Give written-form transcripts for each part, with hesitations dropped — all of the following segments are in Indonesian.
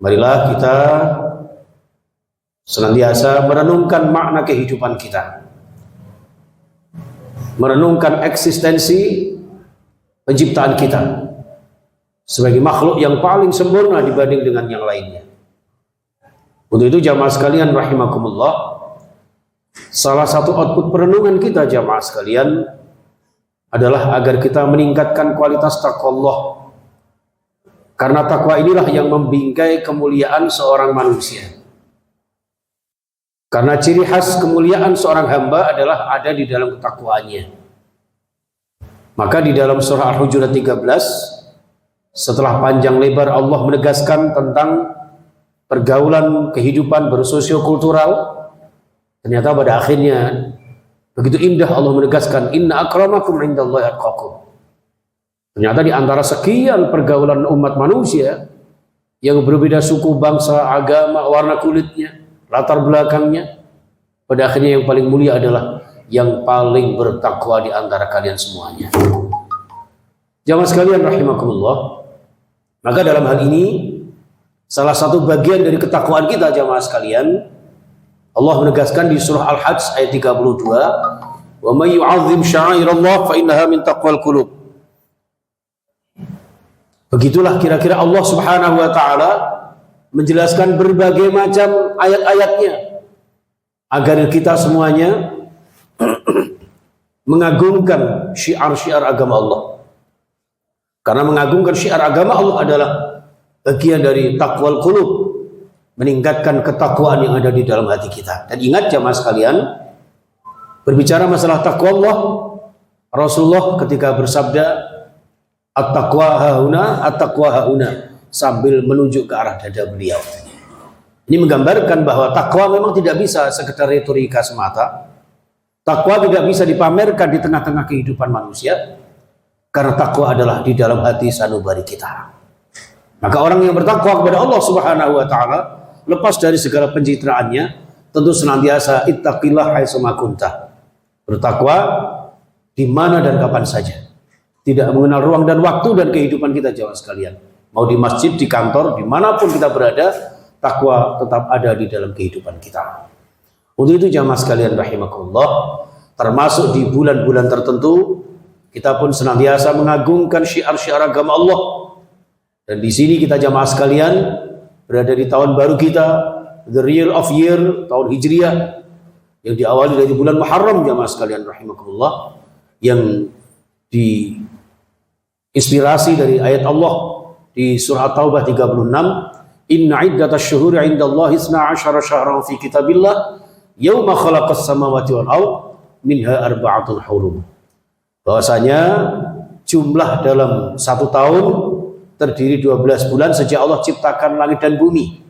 Marilah kita senantiasa merenungkan makna kehidupan kita, merenungkan eksistensi penciptaan kita sebagai makhluk yang paling sempurna dibanding dengan yang lainnya. Untuk itu jamaah sekalian rahimakumullah, salah satu output perenungan kita jamaah sekalian adalah agar kita meningkatkan kualitas takwa Allah. Karena takwa inilah yang membingkai kemuliaan seorang manusia. Karena ciri khas kemuliaan seorang hamba adalah ada di dalam ketakwaannya. Maka di dalam surah Al-Hujurat 13, setelah panjang lebar Allah menegaskan tentang pergaulan kehidupan bersosiokultural, ternyata pada akhirnya begitu indah Allah menegaskan, inna akramakum indallahi atqakum. Ternyata di antara sekian pergaulan umat manusia yang berbeda suku, bangsa, agama, warna kulitnya, latar belakangnya, pada akhirnya yang paling mulia adalah yang paling bertakwa di antara kalian semuanya. Jamaah sekalian rahimakumullah, maka dalam hal ini salah satu bagian dari ketakwaan kita jamaah sekalian, Allah menegaskan di surah Al-Hajj ayat 32, wa may yu'azzim sya'airallah fa innaha min taqwal qulub. Begitulah kira-kira Allah Subhanahu wa taala menjelaskan berbagai macam ayat-ayatnya agar kita semuanya mengagungkan syiar-syiar agama Allah. Karena mengagungkan syiar agama Allah adalah bagian dari taqwal qulub, meningkatkan ketakwaan yang ada di dalam hati kita. Dan ingat jamaah sekalian, berbicara masalah takwa Allah, Rasulullah ketika bersabda at-taqwa hauna, at-taqwa hauna, sambil menunjuk ke arah dada beliau. Ini menggambarkan bahwa takwa memang tidak bisa sekedar retorika semata. Takwa tidak bisa dipamerkan di tengah-tengah kehidupan manusia, karena takwa adalah di dalam hati sanubari kita. Maka orang yang bertakwa kepada Allah Subhanahu wa taala, lepas dari segala pencitraannya, tentu senantiasa ittaqillah haitsu ma kunta. Bertakwa di mana dan kapan saja. Tidak mengenal ruang dan waktu dan kehidupan kita jamaah sekalian. Mau di masjid, di kantor, dimanapun kita berada, takwa tetap ada di dalam kehidupan kita. Untuk itu jamaah sekalian rahimakumullah, termasuk di bulan-bulan tertentu, kita pun senantiasa mengagungkan syiar-syiar agama Allah. Dan di sini kita jamaah sekalian berada di tahun baru kita, the year of year, tahun Hijriah, yang diawali dari bulan Muharram jamaah sekalian rahimakumullah, yang diinspirasi dari ayat Allah di surah At-Taubah 36, inna iddatash syuhuri 'indallahi 12 syahran fi kitabillah yauma khalaqas samawati wal ardh minha arba'atun hurum. Bahwasanya jumlah dalam satu tahun terdiri 12 bulan sejak Allah ciptakan langit dan bumi.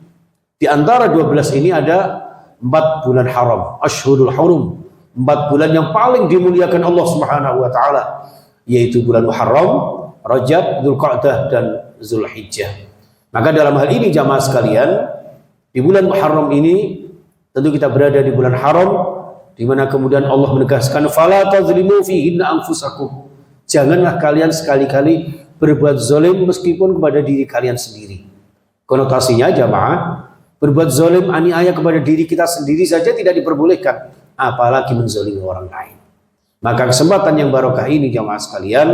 Di antara 12 ini ada 4 bulan haram, asyhurul hurum, 4 bulan yang paling dimuliakan Allah Subhanahu wa taala, yaitu bulan Muharram, Rajab, Dzulqa'dah dan Zulhijjah. Maka dalam hal ini jamaah sekalian, di bulan Muharram ini tentu kita berada di bulan haram, di mana kemudian Allah menegaskan fala tazlimu fihinna anfusakum. Janganlah kalian sekali-kali berbuat zalim meskipun kepada diri kalian sendiri. Konotasinya jamaah, berbuat zalim aniaya kepada diri kita sendiri saja tidak diperbolehkan, apalagi menzalimi orang lain. Maka kesempatan yang barokah ini jamaah sekalian,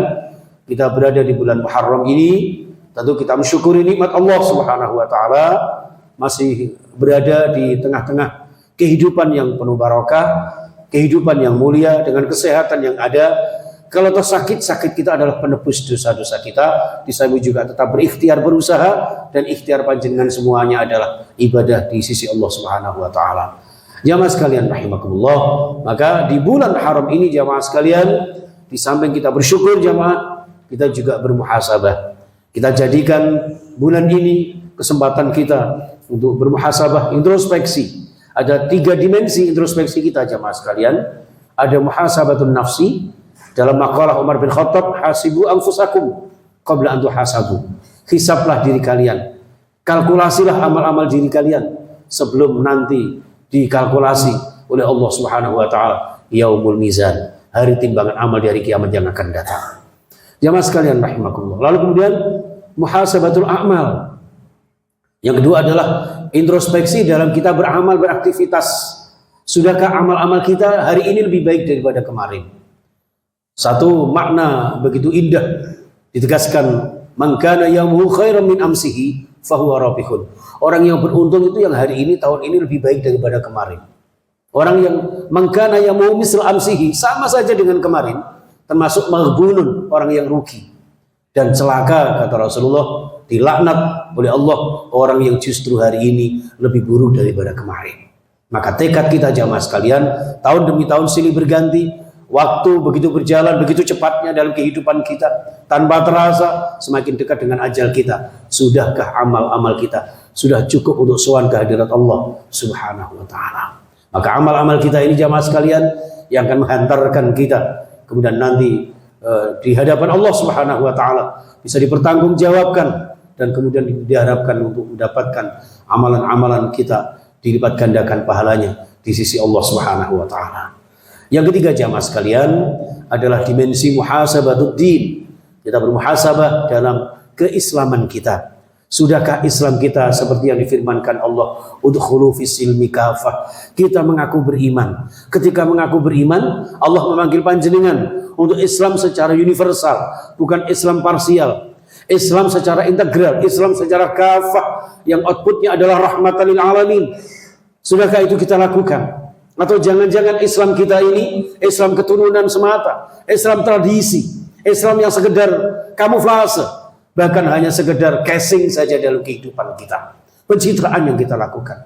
kita berada di bulan Muharram ini, tentu kita mensyukuri nikmat Allah Subhanahu wa taala, masih berada di tengah-tengah kehidupan yang penuh barokah, kehidupan yang mulia dengan kesehatan yang ada. Kalau tersakit, sakit kita adalah penebus dosa-dosa kita. Di samping juga tetap berikhtiar berusaha, dan ikhtiar panjenengan semuanya adalah ibadah di sisi Allah Subhanahu wa taala. Jamaah sekalian rahimakumullah, maka di bulan haram ini jamaah sekalian, di samping kita bersyukur jamaah, kita juga bermuhasabah. Kita jadikan bulan ini kesempatan kita untuk bermuhasabah, introspeksi. Ada 3 dimensi introspeksi kita jamaah sekalian. Ada muhasabatun nafsi, dalam makalah Umar bin Khattab, hasibu anfusakum qabla an tuhasabu. Hisablah diri kalian, kalkulasilah amal-amal diri kalian sebelum nanti dikalkulasi oleh Allah Subhanahu wa taala yaumul mizan, hari timbangan amal di hari kiamat yang akan datang. Jamaah sekalian rahimakumullah. Lalu kemudian muhasabatul a'mal, Yang kedua adalah introspeksi dalam kita beramal, beraktivitas. Sudahkah amal-amal kita hari ini lebih baik daripada kemarin? Satu makna begitu indah ditegaskan, man kana yamuhu khairan min amsihi fahuwa rabihun. Orang yang beruntung itu yang hari ini, tahun ini lebih baik daripada kemarin. Orang yang man kana yamuhu misl amsihi, sama saja dengan kemarin, termasuk maghbunun, orang yang rugi. Dan celaka, kata Rasulullah, dilaknat oleh Allah orang yang justru hari ini lebih buruk daripada kemarin. Maka tekad kita jamaah sekalian, tahun demi tahun silih berganti, waktu begitu berjalan, begitu cepatnya dalam kehidupan kita, tanpa terasa semakin dekat dengan ajal kita. Sudahkah amal-amal kita sudah cukup untuk sowan kehadirat Allah Subhanahu wa taala? Maka amal-amal kita ini jamaah sekalian yang akan menghantarkan kita kemudian nanti di hadapan Allah Subhanahu wa taala bisa dipertanggungjawabkan dan kemudian diharapkan untuk mendapatkan amalan-amalan kita dilipat gandakan pahalanya di sisi Allah Subhanahu wa taala. Yang ketiga jamaah sekalian adalah dimensi muhasabatuddin. Kita bermuhasabah dalam keislaman kita. Sudahkah Islam kita seperti yang difirmankan Allah, udkhulu fis silmi kafah. Kita mengaku beriman. Ketika mengaku beriman, Allah memanggil panjenengan untuk Islam secara universal, bukan Islam parsial. Islam secara integral, Islam secara kafah yang outputnya adalah rahmatan lil alamin. Sudahkah itu kita lakukan? Atau jangan-jangan Islam kita ini Islam keturunan semata, Islam tradisi, Islam yang sekedar kamuflase, bahkan hanya sekedar casing saja dalam kehidupan kita, pencitraan yang kita lakukan.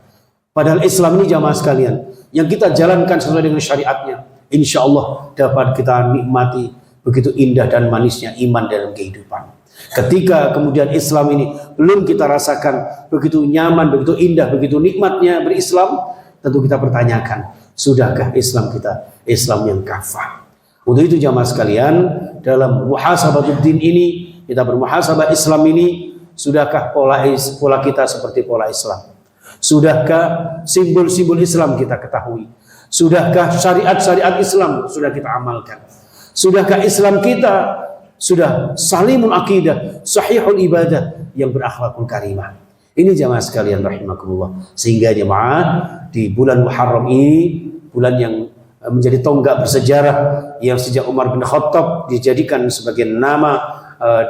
Padahal Islam ini jamaah sekalian yang kita jalankan sesuai dengan syariatnya, insya Allah dapat kita nikmati begitu indah dan manisnya iman dalam kehidupan. Ketika kemudian Islam ini belum kita rasakan begitu nyaman, begitu indah, begitu nikmatnya berislam, tentu kita pertanyakan, sudahkah Islam kita Islam yang kafah? Untuk itu jamaah sekalian, dalam muhasabatuddin ini kita bermuhasabah Islam ini, sudahkah pola kita seperti pola Islam? Sudahkah simbol-simbol Islam kita ketahui? Sudahkah syariat-syariat Islam sudah kita amalkan? Sudahkah Islam kita sudah salimul akidah, sahihul ibadah, yang berakhlakul karimah? Ini jamaah sekalian rahimakumullah. Sehingga jamaah di bulan Muharram ini, bulan yang menjadi tonggak bersejarah yang sejak Umar bin Khattab dijadikan sebagai nama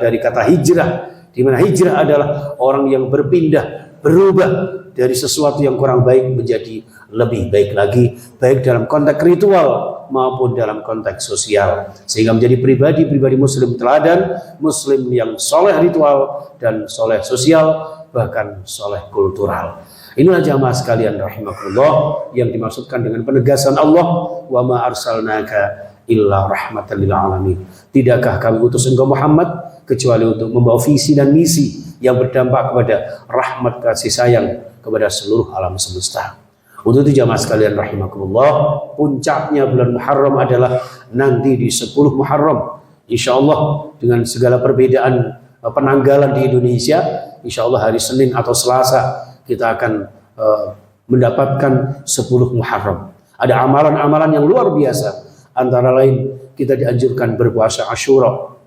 dari kata hijrah, di mana hijrah adalah orang yang berpindah, berubah dari sesuatu yang kurang baik menjadi lebih baik lagi, baik dalam konteks ritual maupun dalam konteks sosial, sehingga menjadi pribadi-pribadi muslim teladan, muslim yang soleh ritual dan soleh sosial, bahkan soleh kultural. Inilah jamaah sekalian rahimakumullah yang dimaksudkan dengan penegasan Allah, wa ma arsalnaka illa rahmatan lil alamin. Tidakkah kami utus engkau Muhammad kecuali untuk membawa visi dan misi yang berdampak kepada rahmat kasih sayang kepada seluruh alam semesta. Untuk itu jamaah sekalian rahimakumullah, puncaknya bulan Muharram adalah nanti di 10 Muharram. Insyaallah dengan segala perbedaan penanggalan di Indonesia, insyaallah hari Senin atau Selasa kita akan mendapatkan 10 Muharram. Ada amalan-amalan yang luar biasa. Antara lain kita dianjurkan berpuasa Asyura.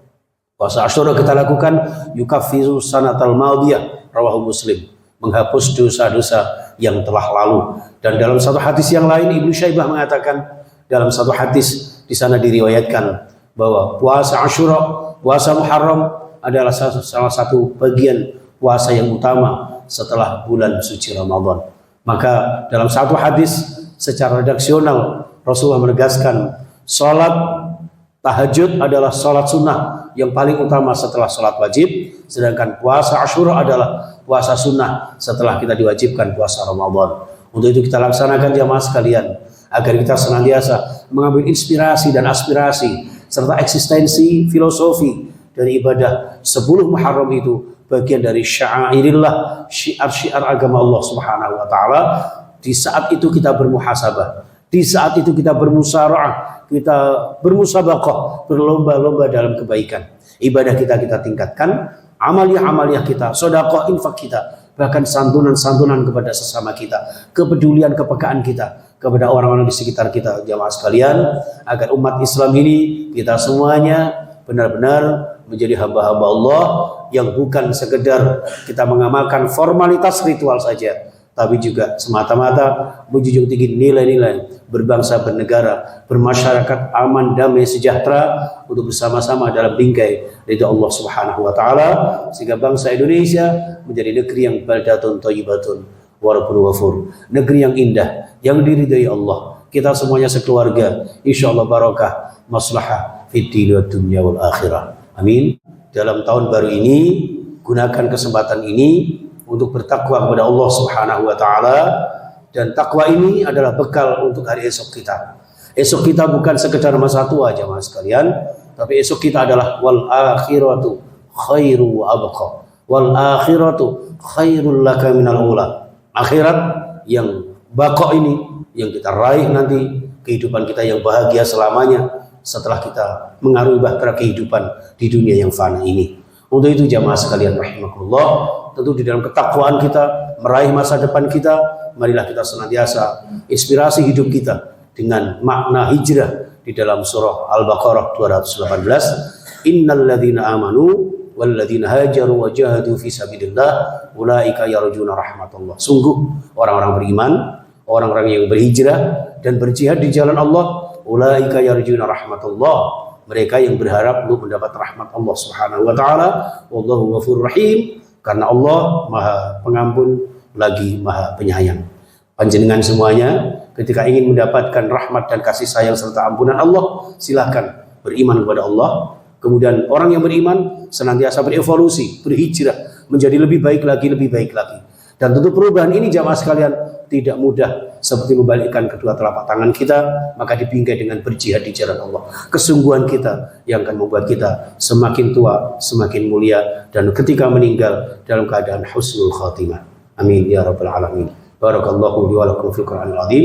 Puasa Asyura kita lakukan yukaffiru sanatal madiyah, rawahu Muslim, menghapus dosa-dosa yang telah lalu. Dan dalam satu hadis yang lain Ibnu Syaibah mengatakan, dalam satu hadis di sana diriwayatkan bahwa puasa Asyura, puasa Muharram adalah salah satu bagian puasa yang utama setelah bulan suci Ramadan. Maka dalam satu hadis secara redaksional Rasulullah menegaskan, salat tahajud adalah salat sunnah yang paling utama setelah salat wajib, sedangkan puasa Asyura adalah puasa sunnah setelah kita diwajibkan puasa Ramadan. Untuk itu kita laksanakan jamaah sekalian, agar kita senantiasa mengambil inspirasi dan aspirasi serta eksistensi filosofi dari ibadah 10 Muharram itu, bagian dari syairillah, syiar-syiar agama Allah Subhanahu wa taala. Di saat itu kita bermuhasabah, di saat itu kita bermusyawarah, kita bermusabaqah, berlomba-lomba dalam kebaikan. Ibadah kita tingkatkan, amaliyah kita, sedekah, infak kita, bahkan santunan-santunan kepada sesama kita, kepedulian, kepekaan kita kepada orang-orang di sekitar kita, jamaah sekalian, agar umat Islam ini kita semuanya benar-benar menjadi hamba-hamba Allah yang bukan sekedar kita mengamalkan formalitas ritual saja, tapi juga semata-mata menjunjung tinggi nilai-nilai berbangsa, bernegara, bermasyarakat aman, damai, sejahtera untuk bersama-sama dalam bingkai ridha Allah Subhanahu wa taala, sehingga bangsa Indonesia menjadi negeri yang baldatun thayyibatun wa rabbun ghafur, negeri yang indah, yang diridhai Allah. Kita semuanya sekeluarga insyaallah barakah, maslahah fid din wad dunya wal akhirah. Amin. Dalam tahun baru ini gunakan kesempatan ini untuk bertakwa kepada Allah Subhanahu wa taala, dan takwa ini adalah bekal untuk hari esok kita. Esok kita bukan sekedar masa tua jemaah sekalian, tapi esok kita adalah wal akhiratu khairu wa abqa. Wal akhiratu khairul laka minal ula. Akhirat yang baqa ini yang kita raih nanti, kehidupan kita yang bahagia selamanya setelah kita mengarungi bahtera kehidupan di dunia yang fana ini. Untuk itu jamaah sekalian rahimakumullah, tentu di dalam ketakwaan kita meraih masa depan kita, marilah kita senantiasa inspirasi hidup kita dengan makna hijrah di dalam surah Al-Baqarah 218. Innal ladzina amanu wal ladzina hajaru wa jahadu fi sabilillah ulaika yarjuna rahmatullah. Sungguh orang-orang beriman, orang-orang yang berhijrah dan berjihad di jalan Allah, ulaika yarjuna rahmatullah, mereka yang berharap untuk mendapat rahmat Allah Subhanahu wa taala. Wallahu ghafurur rahim, karena Allah Maha Pengampun lagi Maha Penyayang. Panjenengan semuanya ketika ingin mendapatkan rahmat dan kasih sayang serta ampunan Allah, silahkan beriman kepada Allah. Kemudian orang yang beriman senantiasa berevolusi, berhijrah menjadi lebih baik lagi, lebih baik lagi. Dan tentu perubahan ini jamaah sekalian tidak mudah seperti membalikkan kedua telapak tangan kita, maka dibingkai dengan berjihad di jalan Allah. Kesungguhan kita yang akan membuat kita semakin tua, semakin mulia, dan ketika meninggal dalam keadaan husnul khatimah. Amin ya rabbal alamin. Barakallahu li wa lakum fil Qur'anil azim.